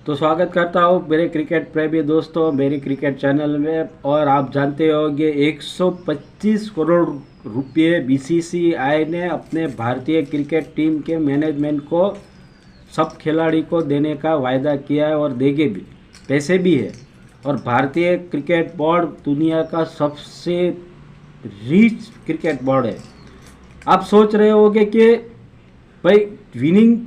तो स्वागत करता हूँ मेरे क्रिकेट प्रेमी दोस्तों मेरी क्रिकेट चैनल में। और आप जानते होंगे 125 करोड़ रुपए बीसीसीआई ने अपने भारतीय क्रिकेट टीम के मैनेजमेंट को सब खिलाड़ी को देने का वायदा किया है और देंगे भी, पैसे भी है। और भारतीय क्रिकेट बोर्ड दुनिया का सबसे रिच क्रिकेट बोर्ड है। आप सोच रहे होंगे कि भाई विनिंग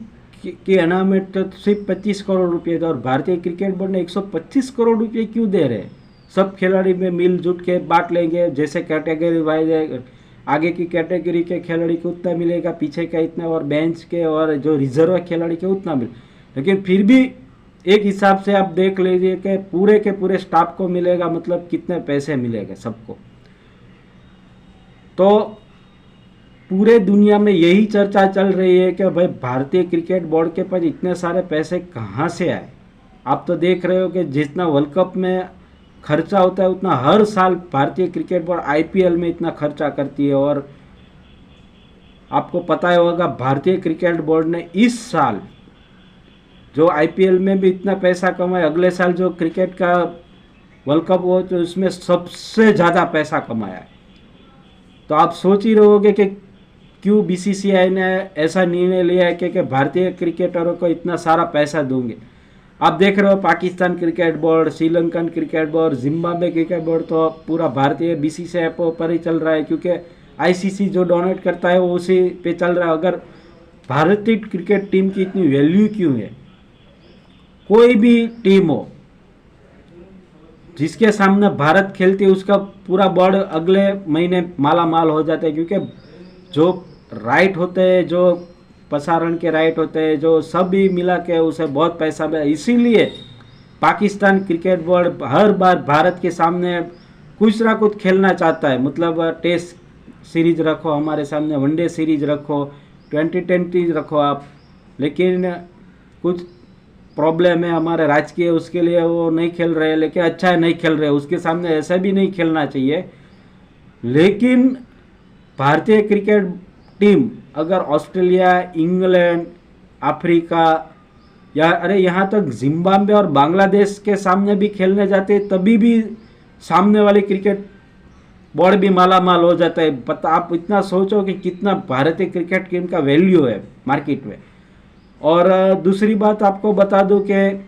की अनामित तो सिर्फ 25 करोड़ रुपये थे और भारतीय क्रिकेट बोर्ड ने 125 करोड़ रुपये क्यों दे रहे हैं। सब खिलाड़ी में मिलजुल के बांट लेंगे, जैसे कैटेगरी वाइज आगे की कैटेगरी के खिलाड़ी को उतना मिलेगा, पीछे का इतना, और बेंच के और जो रिजर्व खिलाड़ी के उतना मिले। लेकिन फिर भी एक हिसाब से आप देख लीजिए कि पूरे के पूरे स्टाफ को मिलेगा, मतलब कितने पैसे मिलेंगे सबको। तो पूरे दुनिया में यही चर्चा चल रही है कि भाई भारतीय क्रिकेट बोर्ड के पास इतने सारे पैसे कहाँ से आए। आप तो देख रहे हो कि जितना वर्ल्ड कप में खर्चा होता है उतना हर साल भारतीय क्रिकेट बोर्ड आईपीएल में इतना खर्चा करती है। और आपको पता ही होगा भारतीय क्रिकेट बोर्ड ने इस साल जो आईपीएल में भी इतना पैसा कमाया, अगले साल जो क्रिकेट का वर्ल्ड कप हो तो उसमें सबसे ज़्यादा पैसा कमाया है। तो आप सोच ही रहोगे कि क्यों बीसीसीआई ने ऐसा निर्णय लिया है कि भारतीय क्रिकेटरों को इतना सारा पैसा दूंगे। आप देख रहे हो Pakistan cricket board, Sri Lankan cricket board, Zimbabwe cricket board, तो पूरा भारतीय बीसीसीआई पर ही चल रहा है, क्योंकि आईसीसी जो डोनेट करता है वो उसी पे चल रहा है। अगर भारतीय क्रिकेट टीम की इतनी वैल्यू क्यों है, कोई भी टीम हो जिसके सामने भारत खेलती है उसका पूरा बोर्ड अगले महीने माला माल हो जाता है, क्योंकि जो राइट होते हैं, जो प्रसारण के राइट होते हैं, जो सब भी मिला के उसे बहुत पैसा मिला। इसीलिए पाकिस्तान क्रिकेट बोर्ड हर बार भारत के सामने कुछ ना कुछ खेलना चाहता है। मतलब टेस्ट सीरीज रखो हमारे सामने, वनडे सीरीज रखो, 2020 रखो आप, लेकिन कुछ प्रॉब्लम है हमारे राजकीय, उसके लिए वो नहीं खेल रहे। लेकिन अच्छा है नहीं खेल रहे, उसके सामने ऐसा भी नहीं खेलना चाहिए। लेकिन भारतीय क्रिकेट टीम अगर ऑस्ट्रेलिया, इंग्लैंड, अफ्रीका या यहाँ तक जिम्बाब्वे और बांग्लादेश के सामने भी खेलने जाते तभी भी सामने वाले क्रिकेट बोर्ड भी माला माल हो जाता है। पता आप इतना सोचो कि कितना भारतीय क्रिकेट टीम का वैल्यू है मार्केट में। और दूसरी बात आपको बता दूं कि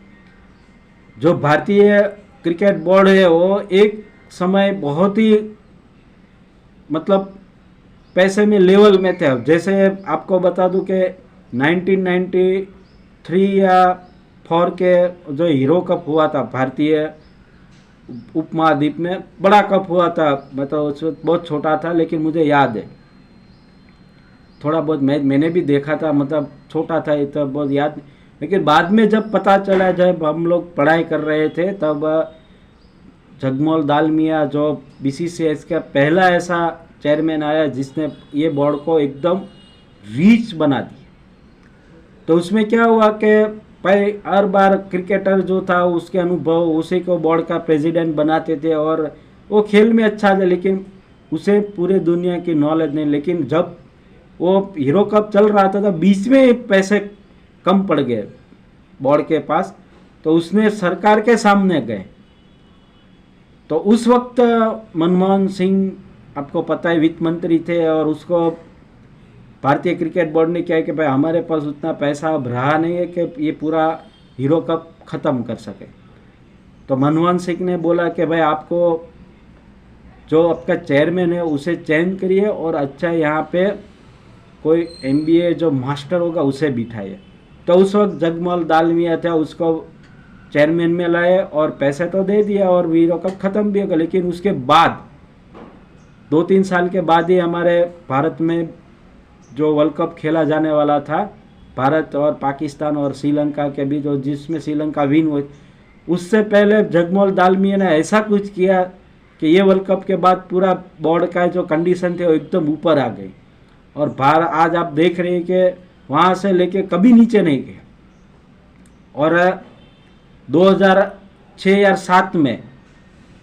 जो भारतीय क्रिकेट बोर्ड है वो एक समय बहुत ही मतलब पैसे में लेवल में थे। जैसे आपको बता दूं कि 1993 या 4 के जो हीरो कप हुआ था भारतीय उपमहाद्वीप में, बड़ा कप हुआ था। मतलब उस वक्त बहुत छोटा था लेकिन मुझे याद है थोड़ा बहुत, मैंने भी देखा था, मतलब छोटा था तो बहुत याद। लेकिन बाद में जब पता चला, जब हम लोग पढ़ाई कर रहे थे, तब जगमोहन दालमिया जो बीसीसीआई का पहला ऐसा चेयरमैन आया जिसने ये बोर्ड को एकदम रीच बना दी। तो उसमें क्या हुआ कि भाई हर बार क्रिकेटर जो था उसके अनुभव उसी को बोर्ड का प्रेसिडेंट बनाते थे और वो खेल में अच्छा था, लेकिन उसे पूरे दुनिया की नॉलेज नहीं। लेकिन जब वो हीरो कप चल रहा था तो बीच में पैसे कम पड़ गए बोर्ड के पास, तो उसने सरकार के सामने गए। तो उस वक्त मनमोहन सिंह, आपको पता है, वित्त मंत्री थे, और उसको भारतीय क्रिकेट बोर्ड ने क्या है कि भाई हमारे पास उतना पैसा अब रहा नहीं है कि ये पूरा हीरो कप ख़त्म कर सके। तो मनमोहन सिंह ने बोला कि भाई आपको जो आपका चेयरमैन है उसे चेंज करिए और अच्छा यहाँ पे कोई एमबीए जो मास्टर होगा उसे बिठाइए। तो उस वक्त जगमोहन दालमिया था, उसको चेयरमैन में लाए और पैसे तो दे दिया और हीरो कप ख़त्म भी होगा। लेकिन उसके बाद 2-3 साल के बाद ही हमारे भारत में जो वर्ल्ड कप खेला जाने वाला था, भारत और पाकिस्तान और श्रीलंका के बीच, जो जिसमें श्रीलंका विन हुई, उससे पहले जगमोहन दालमिया ने ऐसा कुछ किया कि ये वर्ल्ड कप के बाद पूरा बोर्ड का जो कंडीशन थे वो एकदम ऊपर आ गई। और भारत आज आप देख रहे हैं कि वहाँ से लेके कभी नीचे नहीं गए। और 2006 या 7 में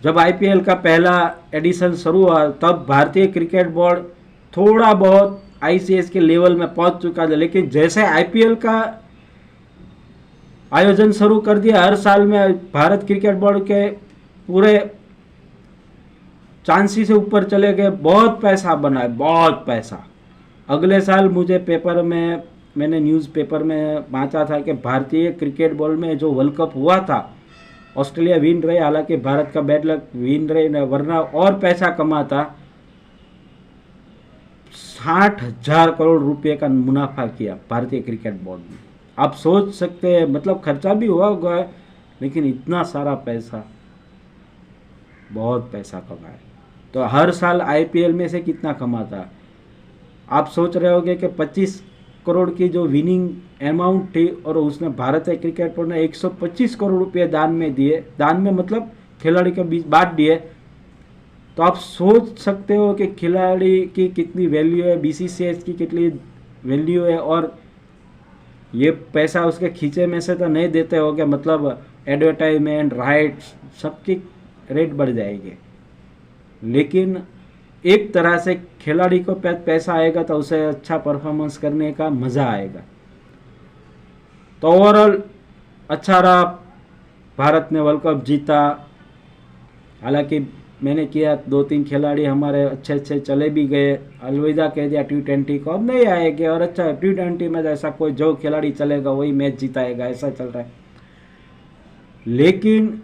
जब आईपीएल का पहला एडिशन शुरू हुआ, तब भारतीय क्रिकेट बोर्ड थोड़ा बहुत आईसीएस के लेवल में पहुंच चुका था। लेकिन जैसे आईपीएल का आयोजन शुरू कर दिया। हर साल में भारत क्रिकेट बोर्ड के पूरे चांसी से ऊपर चले गए, बहुत पैसा बना है, बहुत पैसा। अगले साल मुझे पेपर में, मैंने न्यूज़पेपर में बांटा था कि भारतीय क्रिकेट बोर्ड में जो वर्ल्ड कप हुआ था, ऑस्ट्रेलिया विन रहे, हालांकि भारत का बैड लक विन रहे, वरना और पैसा कमाता। 60,000 करोड़ रुपए का मुनाफा किया भारतीय क्रिकेट बोर्ड ने। आप सोच सकते हैं, मतलब खर्चा भी हुआ होगा, लेकिन इतना सारा पैसा, बहुत पैसा कमाया। तो हर साल आईपीएल में से कितना कमाता? आप सोच रहे होंगे कि 25 करोड़ की जो विनिंग अमाउंट थी, और उसने भारतीय क्रिकेट बोर्ड ने 125 करोड़ रुपए दान में दिए। दान में मतलब खिलाड़ी के बीच बांट दिए। तो आप सोच सकते हो कि खिलाड़ी की कितनी वैल्यू है, बीसीसीआई की कितनी वैल्यू है, और ये पैसा उसके खींचे में से तो नहीं देते हो, मतलब एडवर्टाइजमेंट, राइट्स, सबकी रेट बढ़ जाएगी। लेकिन एक तरह से खिलाड़ी को पैसा आएगा तो उसे अच्छा परफॉर्मेंस करने का मज़ा आएगा। तो ओवरऑल अच्छा रहा, भारत ने वर्ल्ड कप जीता। हालांकि मैंने किया, 2-3 खिलाड़ी हमारे अच्छे अच्छे चले भी गए, अलविदा कह दिया T20 को, अब नहीं आएंगे। और अच्छा, T20 में ऐसा कोई जो खिलाड़ी चलेगा वही मैच जिताएगा, ऐसा चल रहा है। लेकिन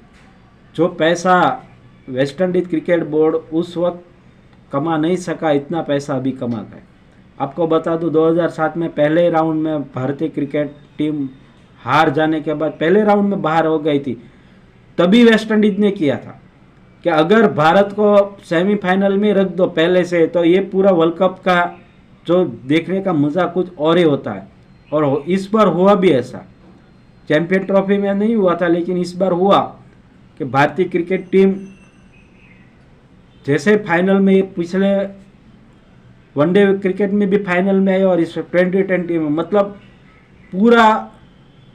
जो पैसा वेस्ट इंडीज क्रिकेट बोर्ड उस वक्त कमा नहीं सका, इतना पैसा अभी कमा गए। आपको बता दूं, 2007 में पहले राउंड में भारतीय क्रिकेट टीम हार जाने के बाद पहले राउंड में बाहर हो गई थी। तभी वेस्ट इंडीज ने किया था कि अगर भारत को सेमीफाइनल में रख दो पहले से, तो ये पूरा वर्ल्ड कप का जो देखने का मज़ा कुछ और ही होता है। और इस बार हुआ भी ऐसा। चैंपियन ट्रॉफी में नहीं हुआ था, लेकिन इस बार हुआ कि भारतीय क्रिकेट टीम जैसे फाइनल में, पिछले वनडे क्रिकेट में भी फाइनल में आई, और इस 2020 में, मतलब पूरा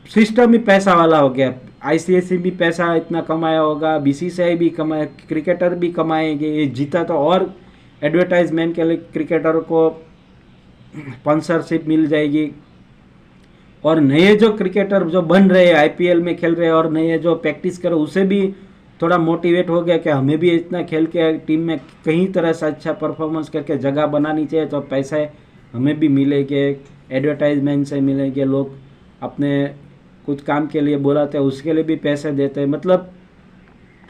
सिस्टम ही पैसा वाला हो गया। आईसीसी भी पैसा इतना कमाया होगा, बीसीसीआई भी कमाए, क्रिकेटर भी कमाएंगे। ये जीता तो और एडवर्टाइजमेंट के लिए क्रिकेटर को स्पॉन्सरशिप मिल जाएगी। और नए जो क्रिकेटर जो बन रहे हैं, आईपीएल में खेल रहे हैं, और नए जो प्रैक्टिस कर रहे, उसे भी थोड़ा मोटिवेट हो गया कि हमें भी इतना खेल के टीम में कहीं तरह से अच्छा परफॉर्मेंस करके जगह बनानी चाहिए, तो पैसे हमें भी मिलेंगे, एडवर्टाइजमेंट से मिलेंगे, लोग अपने कुछ काम के लिए बुलाते हैं उसके लिए भी पैसे देते हैं। मतलब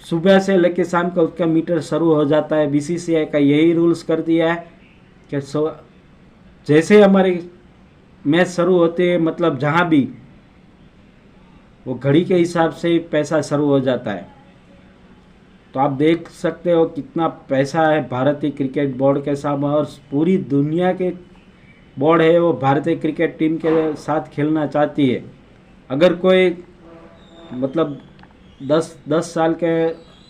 सुबह से लेकर शाम का उसका मीटर शुरू हो जाता है। बीसीसीआई का यही रूल्स कर दिया है कि जैसे हमारी मैच शुरू होते हैं, मतलब जहाँ भी, वो घड़ी के हिसाब से ही पैसा शुरू हो जाता है। तो आप देख सकते हो कितना पैसा है भारतीय क्रिकेट बोर्ड के साथ, और पूरी दुनिया के बोर्ड है वो भारतीय क्रिकेट टीम के साथ खेलना चाहती है। अगर कोई मतलब 10 साल के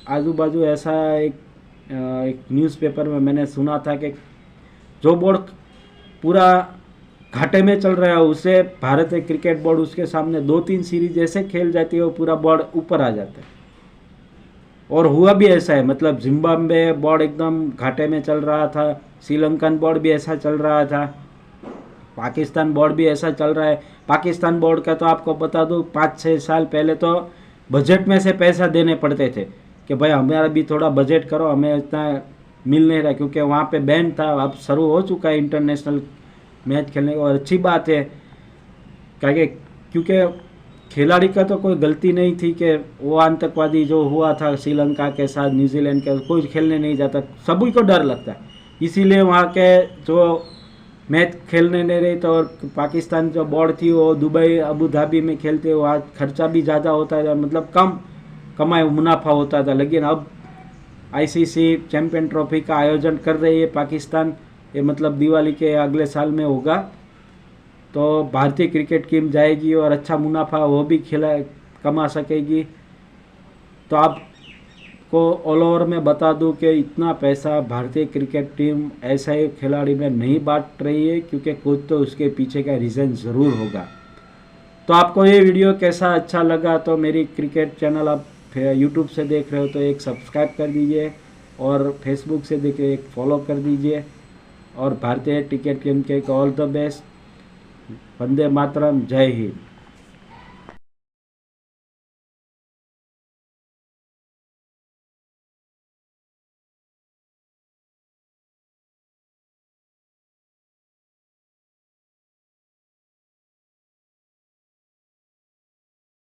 आजू बाजू ऐसा एक न्यूज़पेपर में मैंने सुना था कि जो बोर्ड पूरा घाटे में चल रहा है, उसे भारतीय क्रिकेट बोर्ड उसके सामने 2-3 सीरीज ऐसे खेल जाती है, वो पूरा बोर्ड ऊपर आ जाता है। और हुआ भी ऐसा है, मतलब जिम्बाब्वे बोर्ड एकदम घाटे में चल रहा था, श्रीलंकन बोर्ड भी ऐसा चल रहा था, पाकिस्तान बोर्ड भी ऐसा चल रहा है। पाकिस्तान बोर्ड का तो आपको बता दूं, 5-6 साल पहले तो बजट में से पैसा देने पड़ते थे कि भाई हमारा भी थोड़ा बजट करो, हमें इतना मिल नहीं रहा, क्योंकि वहाँ पे बैन था। अब शुरू हो चुका है इंटरनेशनल मैच खेलने का, और अच्छी बात है, क्योंकि खिलाड़ी का तो कोई गलती नहीं थी कि वो आतंकवादी जो हुआ था श्रीलंका के साथ, न्यूजीलैंड के, कोई खेलने नहीं जाता, सभी को डर लगता है, इसीलिए वहाँ के जो मैच खेलने नहीं रही। तो और पाकिस्तान जो बोर्ड थी वो दुबई, अबू धाबी में खेलते, वहाँ खर्चा भी ज़्यादा होता था, मतलब कम कमाई मुनाफा होता था। लेकिन अब आईसीसी चैंपियन ट्रॉफी का आयोजन कर रही है पाकिस्तान, ये मतलब दिवाली के अगले साल में होगा, तो भारतीय क्रिकेट टीम जाएगी और अच्छा मुनाफा वो भी कमा सकेगी। तो आपको ऑल ओवर में बता दूं कि इतना पैसा भारतीय क्रिकेट टीम ऐसा ही खिलाड़ी में नहीं बांट रही है, क्योंकि कुछ तो उसके पीछे का रीज़न ज़रूर होगा। तो आपको ये वीडियो कैसा अच्छा लगा, तो मेरी क्रिकेट चैनल आप यूट्यूब से देख रहे हो तो एक सब्सक्राइब कर दीजिए, और फेसबुक से देख रहे एक फॉलो कर दीजिए। और भारतीय क्रिकेट टीम के all the best. Vande Mataram, जय हिंद।